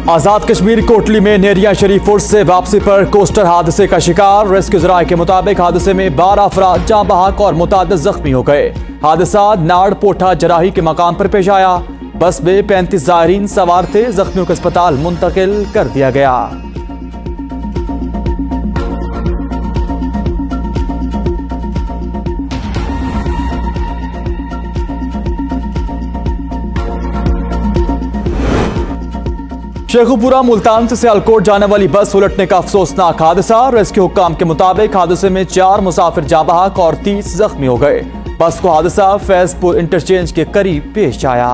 आजाद कश्मीर कोटली में नेरिया शरीफ फुर्स से वापसी पर कोस्टर हादसे का शिकार। रेस्क्यू जराये के मुताबिक हादसे में 12 अफराद जाँ बहक और मुतादिद जख्मी हो गए। हादसा नाड़ पोठा जराही के मकाम पर पेश आया। बस में 35 ज़ायरीन सवार थे। जख्मियों को अस्पताल मुंतकिल कर दिया गया। शेखुपुरा मुल्तान से सियालकोट जाने वाली बस उलटने का अफसोसनाक हादसा। रेस्क्यू हुक्काम के मुताबिक हादसे में 4 मुसाफिर जाँ बहक और 30 जख्मी हो गए। बस को हादसा फैजपुर इंटरचेंज के करीब पेश आया।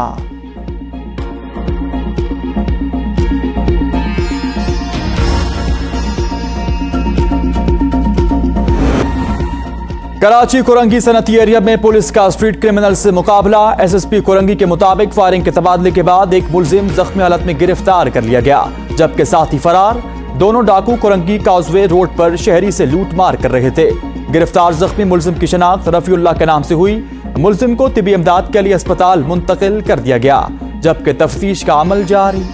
कराची कुरंगी सनती एरिया में पुलिस का स्ट्रीट क्रिमिनल से मुकाबला। एसएसपी कुरंगी के मुताबिक फायरिंग के तबादले के बाद एक मुलजिम जख्मी हालत में गिरफ्तार कर लिया गया, जबकि साथी फरार। दोनों डाकू कुरंगी काउजवे रोड पर शहरी से लूट मार कर रहे थे। गिरफ्तार जख्मी मुलजिम की शनाख्त रफीउल्लाह के नाम से हुई। मुलजिम को तिबी इमदाद के लिए अस्पताल मुंतकिल कर दिया गया, जबकि तफ्तीश का अमल जारी।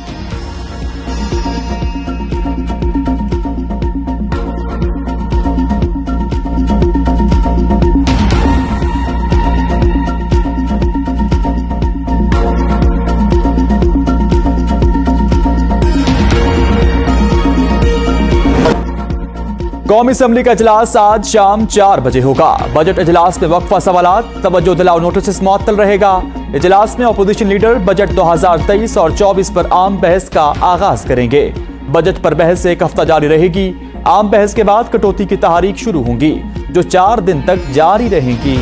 कौमी असम्बली का इजलास आज शाम 4 बजे होगा। बजट इजलास में वक्फा सवालात, तवज्जो दिलाओ नोटिस मुअत्तल रहेगा। इजलास में अपोजिशन लीडर बजट 2023 और 24 पर आम बहस का आगाज करेंगे। बजट पर बहस 1 हफ्ता जारी रहेगी। आम बहस के बाद कटौती की तहरीक शुरू होंगी, जो 4 दिन तक जारी रहेंगी।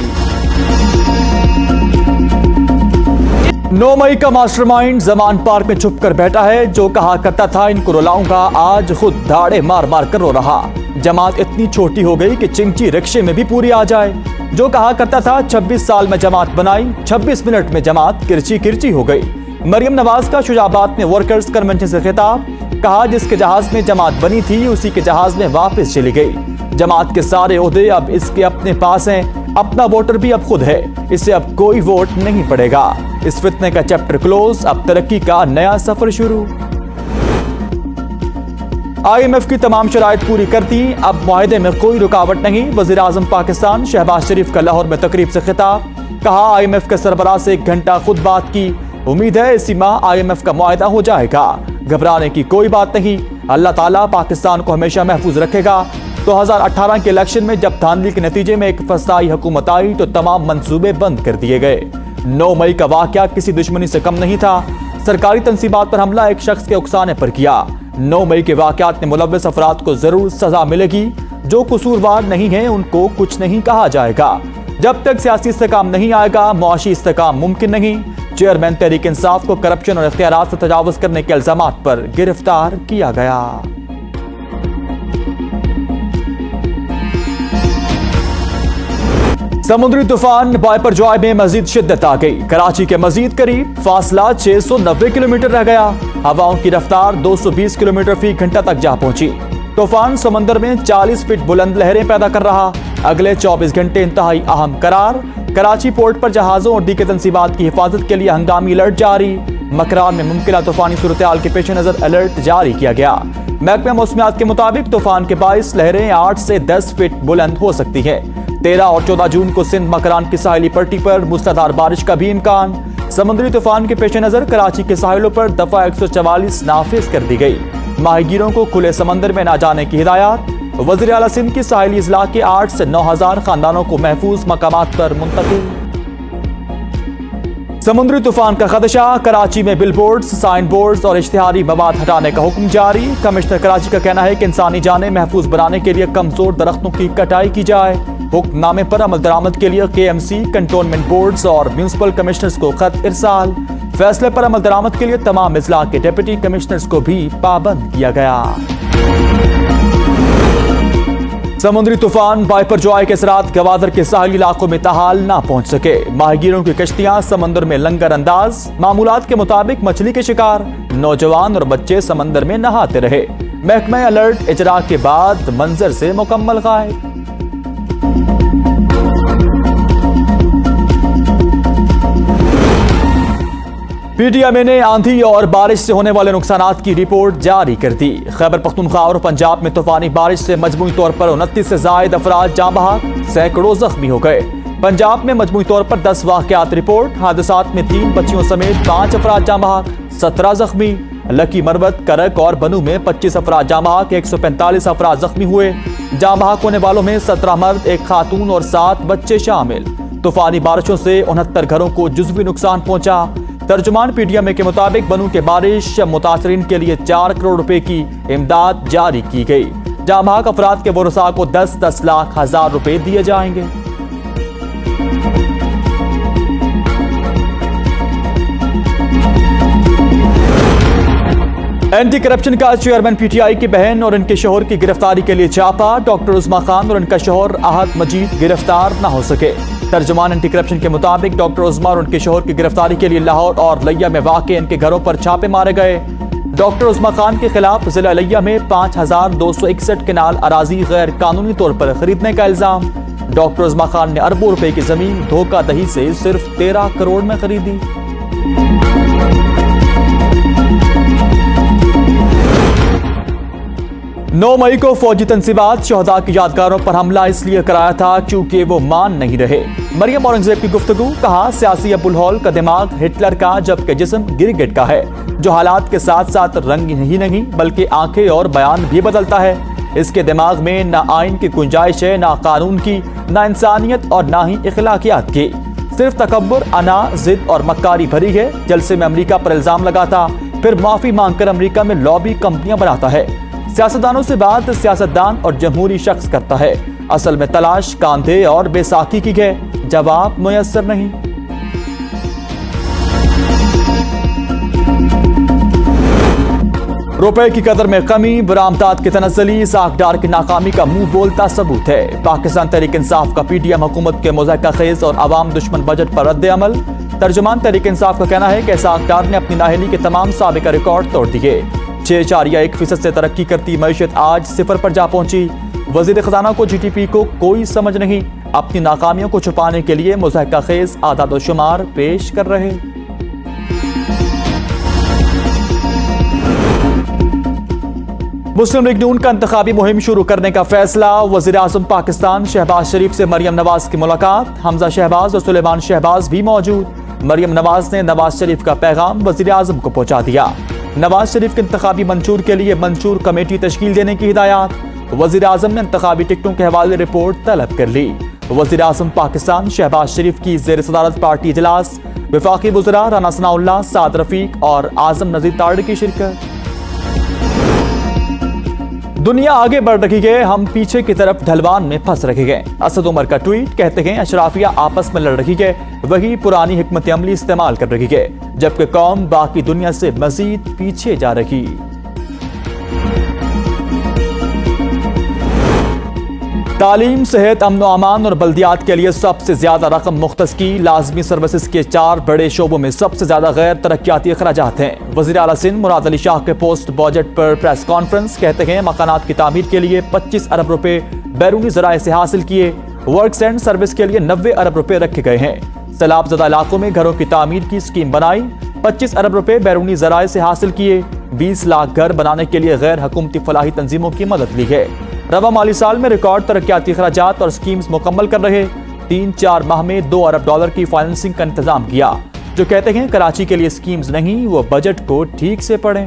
9 मई का मास्टरमाइंड जमान पार्क में छुप कर बैठा है। जो कहा करता था इनको रुलाऊंगा, आज खुद धाड़े मार मार कर रो रहा। जमात इतनी छोटी हो गई कि चिंची रिक्शे में भी पूरी आ जाए। जो कहा करता था 26 साल में जमात बनाई, 26 मिनट में जमात किरची किरची हो गई। मरियम नवाज का शुजाबाद में वर्कर्स कन्वेंशन से खिताब। कहा जिसके जहाज में जमात बनी थी उसी के जहाज में वापस चली गई। जमात के सारे ओहदे अब इसके अपने पास हैं। अपना वोटर भी अब खुद है। इससे अब कोई वोट नहीं पड़ेगा। इस फितने का चैप्टर क्लोज, अब तरक्की का नया सफर शुरू। IMF की तमाम शराइत पूरी करती, अब मुआहदे में कोई रुकावट नहीं। वज़ीर आज़म पाकिस्तान शहबाज शरीफ का लाहौर में तकरीब से खिताब। कहा IMF के सरबराह से 1 घंटा खुद बात की। उम्मीद है इसी माह IMF का मुआहदा हो जाएगा। घबराने की कोई बात नहीं। अल्लाह ताला पाकिस्तान को हमेशा महफूज रखेगा। 2018 के इलेक्शन में जब धांधली के नतीजे में एक फसाई हुकूमत आई तो तमाम मंसूबे बंद कर दिए गए। 9 मई का वाकया किसी दुश्मनी से कम नहीं था। सरकारी तंसीबात पर हमला एक शख्स के उकसाने पर किया। 9 मई के वाकयात में मुलव्वस अफराद को जरूर सजा मिलेगी। जो कसूरवार नहीं है उनको कुछ नहीं कहा जाएगा। जब तक सियासी इस्तेकाम नहीं आएगा, मुआशी इस्तेकाम मुमकिन नहीं। चेयरमैन तहरीक इंसाफ को करप्शन और इख्तियारात से तजावुज करने के इल्जामात पर गिरफ्तार किया गया। समुद्री तूफान बायपरजॉय में मजीद शिद्दत आ गई। कराची के मजीद करीब फासला 690 किलोमीटर रह गया। हवाओं की रफ्तार 220 किलोमीटर फी घंटा तक जा पहुंची। तूफान समंदर में 40 फीट बुलंद लहरें पैदा कर रहा। अगले 24 घंटे इंतहाई अहम करार। कराची पोर्ट पर जहाजों और दीगर तंसीबात की हिफाजत के लिए हंगामी अलर्ट जारी। मकरान में मुमकिन तूफानी सूरत-ए-हाल के पेश नजर अलर्ट जारी किया गया। महकमा मौसमियात के मुताबिक तूफान के बाइस लहरें 8 से 10 फीट बुलंद हो सकती है। 13 और 14 जून को सिंध मकरान की साहिली पट्टी पर मूसलाधार बारिश का भी इम्कान। समुद्री तूफान के पेश नजर कराची के साहिलों पर दफा 144 नाफिज कर दी गई। माहीगीरों को खुले समंदर में न जाने की हिदायत। वज़ीर आला सिंध की साहिली इजला के 8 से 9,000 खानदानों को महफूज मकामात पर मुंतकिल। समुद्री तूफान का खदशा। कराची में बिलबोर्ड्स, साइन बोर्ड्स और इश्तिहारी मवाद हटाने का हुक्म जारी। कमिश्नर कराची का कहना है कि इंसानी जानें महफूज बनाने के लिए कमजोर दरख्तों की कटाई की जाए। हुक्मनामे पर अमल दरामद के लिए KMC, कंटोनमेंट बोर्ड्स और म्यूनिसिपल कमिश्नर्स को खत इरसाल। फैसले पर अमल दरामद के लिए तमाम इजला के डिप्टी कमिश्नर्स को भी पाबंद किया गया। समुद्री तूफान बायपरजॉय के असरात गवादर के साहिली इलाकों में ताहाल ना पहुंच सके। माहीगीरों की कश्तियां समंदर में लंगर अंदाज। मामूलात के मुताबिक मछली के शिकार। नौजवान और बच्चे समंदर में नहाते रहे। महकमा अलर्ट इजरा के बाद मंजर से मुकम्मल गायब। पीटीएमए ने आंधी और बारिश से होने वाले नुकसानात की रिपोर्ट जारी कर दी। खैबर पख्तूनख्वा और पंजाब में तूफानी बारिश से मजमूई तौर पर 29 से जायद अफराद जाँ बहक, सैकड़ों जख्मी हो गए। पंजाब में मजमूई तौर पर 10 वाक़यात रिपोर्ट। हादसात में 3 बच्चियों समेत 5 अफराद जाँ बहक, 17 जख्मी। लकी, मरवत, करक और बनू में 25 अफराद जाँ बहक, 145 अफराद जख्मी हुए। जाँ बहक होने वालों में 17 मर्द, 1 खातून और 7 बच्चे शामिल। तूफानी बारिशों से 69 घरों को जुज़वी नुकसान पहुंचा। तर्जुमान पीटीएमए के मुताबिक बनू के बारिश मुतासरीन के लिए 4 करोड़ रुपए की इमदाद जारी की गई। जाँ बहक अफराद के वरसा को 10-10 लाख हजार रुपए दिए जाएंगे। एंटी करप्शन का चेयरमैन पीटीआई की बहन और इनके शोहर की गिरफ्तारी के लिए छापा। डॉक्टर उस्मा खान और इनका शोहर आहत मजीद गिरफ्तार न हो सके। तर्जुमान एंटी करप्शन के मुताबिक डॉक्टर उस्मा और उनके शोहर की गिरफ्तारी के लिए लाहौर और लिया में वाक़ इनके घरों पर छापे मारे गए। डॉक्टर उस्मा खान के खिलाफ जिला लिया में 5261 कनाल अराजी गैर कानूनी तौर पर खरीदने का इल्जाम। डॉक्टर उस्मा खान ने अरबों रुपए की जमीन धोखाधड़ी से सिर्फ 13 करोड़ में खरीदी। 9 मई को फौजी तंसीबात शहदा की यादगारों पर हमला इसलिए कराया था क्योंकि वो मान नहीं रहे। मरियम औरंगजेब की गुफ्तगू, कहा सियासी अबुल हॉल का दिमाग हिटलर का जबकि जिस्म गिरगिट का है, जो हालात के साथ साथ रंग ही नहीं बल्कि आंखें और बयान भी बदलता है। इसके दिमाग में ना आइन की गुंजाइश है, ना कानून की, ना इंसानियत और ना ही इखलाकियात की। सिर्फ तकब्बुर, अना, जिद और मक्कारी भरी है। जलसे में अमेरिका पर इल्जाम लगाता, फिर माफी मांगकर अमेरिका में लॉबी कंपनियां बनाता है। सियासतदानों से बात सियासतदान और जमहूरी शख्स करता है। असल में तलाश कांधे और बेसाखी की है, जवाब मुयस्सर नहीं। रुपए की कदर में कमी, बरामदात की तनज़्ज़ुली साखदार की नाकामी का मुंह बोलता सबूत है। पाकिस्तान तहरीक इंसाफ का पीडीएम हुकूमत के मुज़ाहिका खेज और अवाम दुश्मन बजट पर रद्द अमल। तर्जुमान तहरीक इंसाफ का कहना है कि साखदार ने अपनी नाअहली के तमाम साबिका रिकॉर्ड तोड़ दिए। 6.1% से तरक्की करती मईशत आज 0 पर जा पहुंची। वजीर खजाना को जीडीपी को कोई समझ नहीं। अपनी नाकामियों को छुपाने के लिए मुज़ाहिका खेज आदाद शुमार पेश कर रहे। मुस्लिम लीग नून का इंतखाबी मुहिम शुरू करने का फैसला। वजीर आज़म पाकिस्तान शहबाज शरीफ से मरियम नवाज की मुलाकात। हमजा शहबाज और सुलेमान शहबाज भी मौजूद। मरियम नवाज ने नवाज शरीफ का पैगाम वजीर आज़म को पहुंचा दिया। नवाज शरीफ के इंतखाबी मंशूर के लिए मंशूर कमेटी तश्कील देने की हिदायत। वजीर आज़म ने इंतखाबी टिकटों के हवाले रिपोर्ट तलब कर ली। वजीर आज़म पाकिस्तान शहबाज शरीफ की ज़ेर सदारत पार्टी इजलास। वफाकी वज़रा राना सनाउल्लाह, साद रफीक और आज़म नज़ीर तारड़ी की शिरकत। दुनिया आगे बढ़ रही है, हम पीछे की तरफ ढलवान में फंस रहे हैं। असद उमर का ट्वीट, कहते हैं अशराफिया आपस में लड़ रही है, वही पुरानी हिकमत अमली इस्तेमाल कर रही है, जबकि कौम बाकी दुनिया से मजीद पीछे जा रही। तालीम, सेहत, अमन अमान और बल्दियात के लिए सबसे ज्यादा रकम मुख्तस की। लाजमी सर्विसेज के 4 बड़े शोबों में सबसे ज्यादा गैर तरक्याती अखराजात हैं। वज़ीर आला सिंध मुराद अली शाह के पोस्ट बजट पर प्रेस कॉन्फ्रेंस, कहते हैं मकानात की तामीर के लिए 25 अरब रुपए बैरूनी ज़राए से हासिल किए। वर्क्स एंड सर्विस के लिए 90 अरब रुपए रखे गए हैं। सैलाब ज़दा इलाकों में घरों की तामीर की स्कीम बनाई। 25 अरब रुपए बैरूनी ज़राए से हासिल किए। 20 लाख घर बनाने के लिए गैर हुकूमती फलाही तंजीमों की मदद ली है। रवा माली साल में रिकॉर्ड तरक्याती खर्चात और स्कीम्स मुकम्मल कर रहे। 3-4 माह में $2 अरब की फाइनेंसिंग का इंतजाम किया। जो कहते हैं कराची के लिए स्कीम्स नहीं, वो बजट को ठीक से पढ़ें।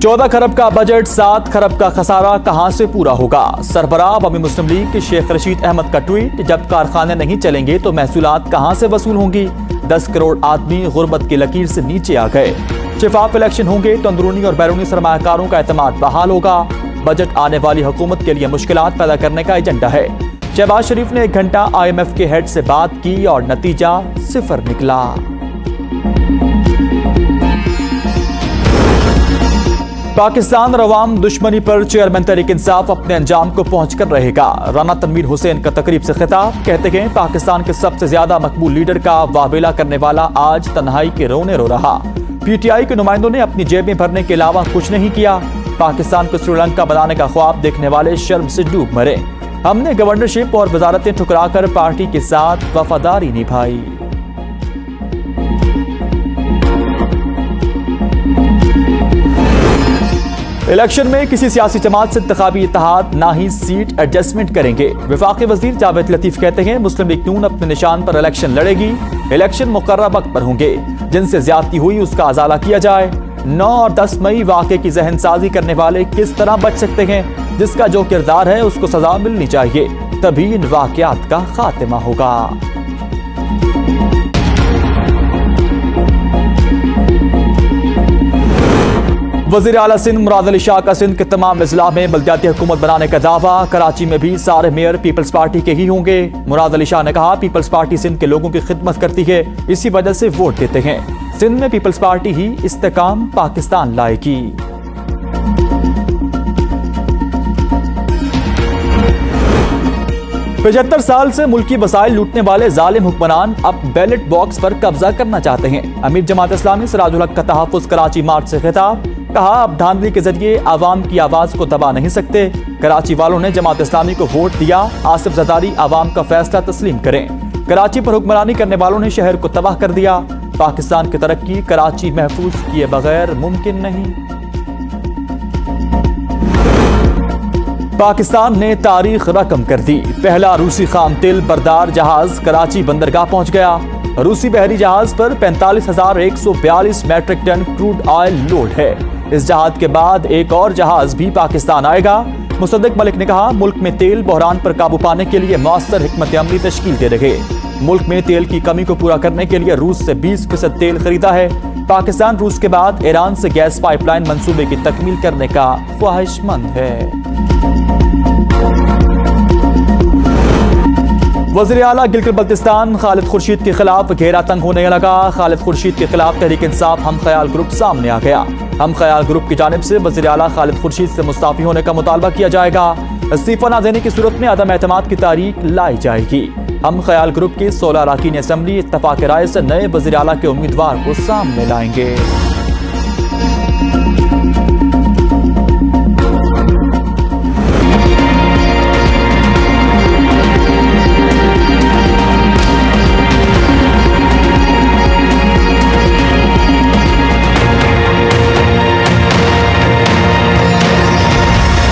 $14 खरब का बजट, 7 खरब का खसारा कहां से पूरा होगा। सरबराह अवामी मुस्लिम लीग के शेख रशीद अहमद का ट्वीट, जब कारखाने नहीं चलेंगे तो महसूलात कहां से वसूल होंगी। 10 करोड़ आदमी गुर्बत की लकीर से नीचे आ गए। शिफाफ इलेक्शन होंगे तो अंदरूनी और बैरूनी सरमायाकारों का एतमाद बहाल होगा। बजट आने वाली हुकूमत के लिए मुश्किलात पैदा करने का एजेंडा है। शहबाज शरीफ ने 1 घंटा IMF के हेड से बात की और नतीजा 0 निकला। पाकिस्तान और अवाम दुश्मनी पर चेयरमैन तहरीक इंसाफ अपने अंजाम को पहुंच कर रहेगा। राना तनवीर हुसैन का तकरीब से खिताब, कहते हैं पाकिस्तान के सबसे ज्यादा मकबूल लीडर का वावेला करने वाला आज तन्हाई के रोने रो रहा। PTI के नुमाइंदों ने अपनी जेबें भरने के अलावा कुछ नहीं किया। पाकिस्तान को श्रीलंका बनाने का ख्वाब देखने वाले शर्म से डूब मरे। हमने गवर्नरशिप और वजारतें ठुकराकर पार्टी के साथ वफादारी निभाई। इलेक्शन में किसी सियासी जमात से इंतखाबी इत्तेहाद ना ही सीट एडजस्टमेंट करेंगे। वफाकी वजीर जावेद लतीफ कहते हैं मुस्लिम लीग नून अपने निशान पर इलेक्शन लड़ेगी। इलेक्शन मुकर्रर वक्त पर होंगे। जिनसे ज्यादती हुई उसका अजाला किया जाए। 9 और 10 मई वाक़े की जहनसाजी करने वाले किस तरह बच सकते हैं। जिसका जो किरदार है उसको सजा मिलनी चाहिए, तभी इन वाक़यात का खात्मा होगा। वज़ीर आला सिंध मुराद अली शाह का सिंध के तमाम अजला में बल्दियाती हुकूमत बनाने का दावा। कराची में भी सारे मेयर पीपल्स पार्टी के ही होंगे। मुराद अली शाह ने कहा पीपल्स पार्टी सिंध के लोगों की खिदमत करती है, इसी वजह से वोट देते हैं। सिंध में पीपल्स पार्टी ही इस्तेकाम पाकिस्तान लाएगी। 75 साल से मुल्की वसाइल लूटने वाले जालिम हुक्मरान अब बैलेट बॉक्स पर कब्जा करना चाहते हैं। अमीर जमात इस्लामी सिराजुल हक का तहफ़्फ़ुज़ कराची मार्च से खिताब। कहा अब धांधली के जरिए आवाम की आवाज को दबा नहीं सकते। कराची वालों ने जमात इस्लामी को वोट दिया, आसिफ जरदारी आवाम का फैसला तस्लीम करें। कराची पर हुक्मरानी करने वालों ने शहर को तबाह कर दिया। पाकिस्तान की तरक्की कराची महफूज किए बगैर मुमकिन नहीं। पाकिस्तान ने तारीख रकम कर दी। पहला रूसी खाम तेल बरदार जहाज कराची बंदरगाह पहुंच गया। रूसी बहरी जहाज पर 45,142 metric ton crude oil load है। इस जहाज के बाद एक और जहाज भी पाकिस्तान आएगा। मुसद्दिक मलिक ने कहा मुल्क में तेल बहरान पर काबू पाने के लिए मौसर हिकमत अमली तश्कील दे रहे। मुल्क में तेल की कमी को पूरा करने के लिए रूस से 20% तेल खरीदा है। पाकिस्तान रूस के बाद ईरान से गैस पाइपलाइन मंसूबे की तकमील करने का ख्वाहिशमंद है। वज़ीर आला गिलगित बल्तिस्तान खालिद खुर्शीद के खिलाफ घेरा तंग होने लगा। खालिद खुर्शीद के खिलाफ तहरीक इंसाफ हम ख्याल ग्रुप सामने आ गया। हम ख्याल ग्रुप की जानिब से वज़ीर आला खालिद खुर्शीद से मुस्ताफी होने का मुतालबा किया जाएगा। इस्तीफा न देने की सूरत में अदम एतमाद की तारीख लाई जाएगी। हम ख्याल ग्रुप की 16 अरकान असम्बली इत्तफाक राय से नए वज़ीर आला के उम्मीदवार को सामने लाएंगे।